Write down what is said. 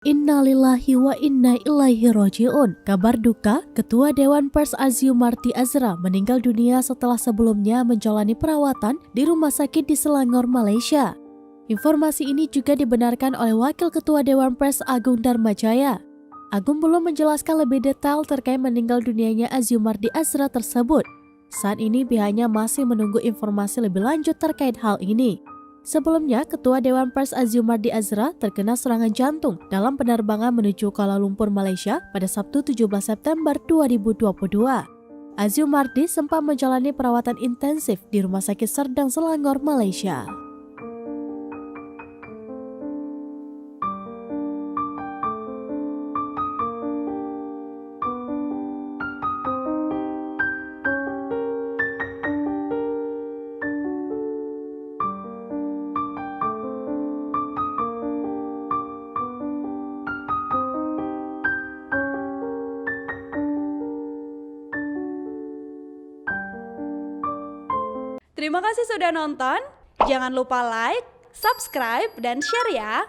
Innalillahi wa inna ilaihi roji'un. Kabar duka, Ketua Dewan Pers Aziumardi Azra meninggal dunia setelah sebelumnya menjalani perawatan di rumah sakit di Selangor, Malaysia. Informasi ini juga dibenarkan oleh Wakil Ketua Dewan Pers Agung Darmajaya. Agung belum menjelaskan lebih detail terkait meninggal dunianya Aziumardi Azra tersebut. Saat ini pihaknya masih menunggu informasi lebih lanjut terkait hal ini. Sebelumnya, Ketua Dewan Pers Aziumardi Azra terkena serangan jantung dalam penerbangan menuju Kuala Lumpur, Malaysia pada Sabtu 17 September 2022. Aziumardi sempat menjalani perawatan intensif di Rumah Sakit Serdang Selangor, Malaysia. Terima kasih sudah nonton. Jangan lupa like, subscribe, dan share ya.